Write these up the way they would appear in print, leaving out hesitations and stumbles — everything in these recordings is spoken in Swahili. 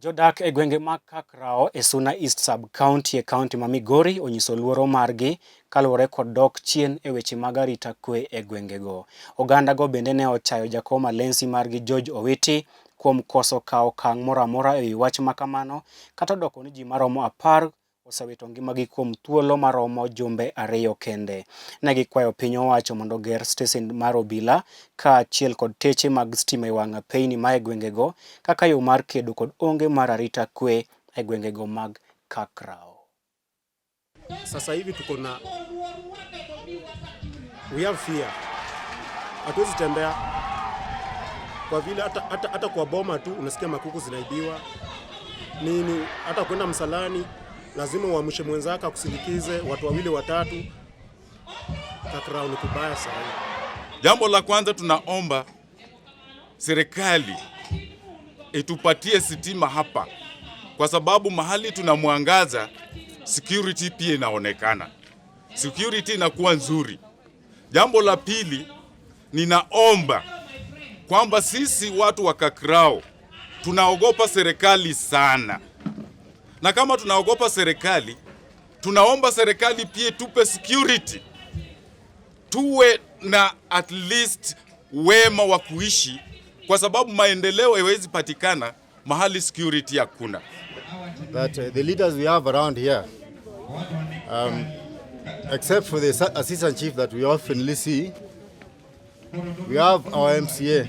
Jodak e gwenge mag Kakrao e Suna East sub-county e kaunti ma Migori onyiso luoro margi kaluore kod dok chien e weche mag arita kwe e gwengego. Oganda go bende ne ochayo jakom alensi margi George Owiti kuom koso kao okang moro amora e wach makamano, kata odokoni ji maromo 10 osewito ngimagi kuom thuolo maromo jumbe 2 kende. Ne gikwayo piny owacho mondo oger stesen mar obila kaachiel kod teche mag stima e wang' apeyni ma e gwengego kaka yo mar kedo kod onge mar arita kwe e gwengego mag Kakrao. Sasa hivi tuko na we have fear. Hatuwezi tembea kwa vile hata kwa boma tu unasikia makuku zinaibiwa nini, hata kwenda msalani lazima uamshe mwenzako kusindikize watu wawili watatu. Kakrao ni kubaya sana. Jambo la kwanza tunaomba serikali itupatie sitima hapa, kwa sababu mahali tunamwangaza security pia inaonekana. Security inakuwa nzuri. Jambo la pili, ninaomba kwamba sisi watu wa Kakrao tunaogopa serikali sana. Na kama tunaogopa serikali, tunaomba serikali pia tupe security. Tuwe na at least wema wa kuishi, kwa sababu maendeleo haiwezi patikana mahali security hakuna. That the leaders we have around here, except for the assistant chief that we often see, we have our MCA.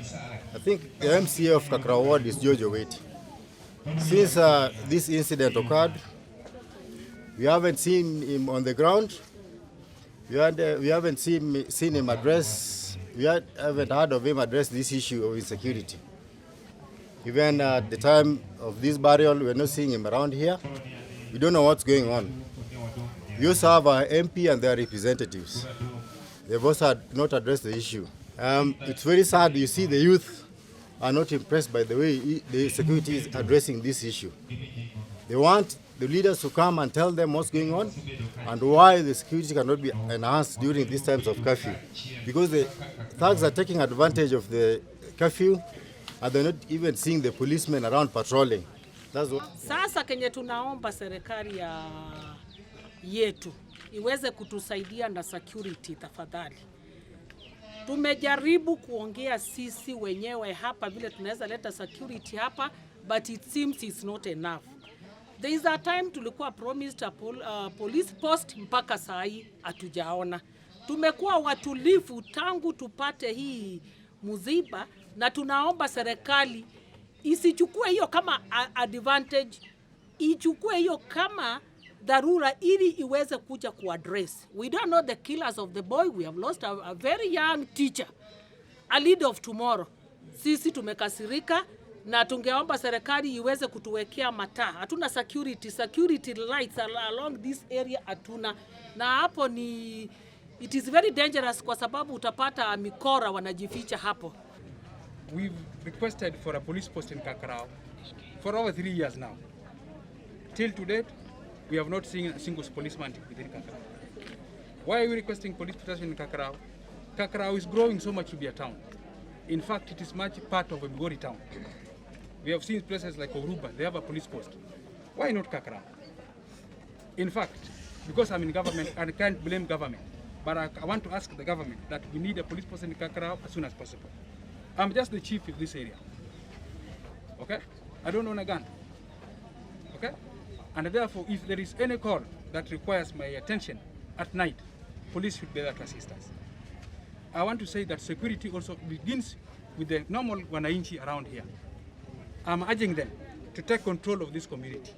I think the MCA of Kakrao Ward is George Owiti. Since this incident occurred, we haven't seen him on the ground. We haven't seen him address. We haven't heard of him address this issue of insecurity. Even at the time of this burial, we're not seeing him around here. We don't know what's going on. We also have our MP and their representatives. They've also not addressed the issue. It's very sad. You see, the youth are not impressed by the way the security is addressing this issue. They want the leaders to come and tell them what's going on and why the security cannot be enhanced during these times of curfew. Because the thugs are taking advantage of the curfew and they're not even seeing the policemen around patrolling. That's what. Sasa kenye tunaomba serikali yetu iweze kutusaidia na security tafadhali. Tumejaribu kuongea sisi wenyewe hapa vile tunaweza leta security hapa, but it seems it's not enough. There is a time tulikuwa promised a police post, mpaka saa hii hatujaona. Tumekuwa watulivu tangu tupate hii msiba, na tunaomba serikali isichukue hiyo kama advantage, ichukue hiyo kama dharura ili iweze kuja kuaddress. We don't know the killers of the boy. We have lost a very young teacher, a leader of tomorrow. Sisi tumekasirika na tungeomba serikali iweze kutuwekea mataa. Hatuna security lights along this area hatuna. Na hapo it is very dangerous kwa sababu utapata mikora wanajificha hapo. We've requested for a police post in Kakrao for over 3 years now. Till to date, we have not seen a single policeman within Kakrao. Why are we requesting police protection in Kakrao? Kakrao is growing so much to be a town. In fact, it is much part of a Migori town. We have seen places like Oruba, they have a police post. Why not Kakrao? In fact, because I'm in government, I can't blame government, but I want to ask the government that we need a police post in Kakrao as soon as possible. I'm just the chief of this area. Okay? I don't own a gun. Okay? And therefore, if there is any call that requires my attention at night, police should be there to assist us. I want to say that security also begins with the normal wananchi around here. I'm urging them to take control of this community.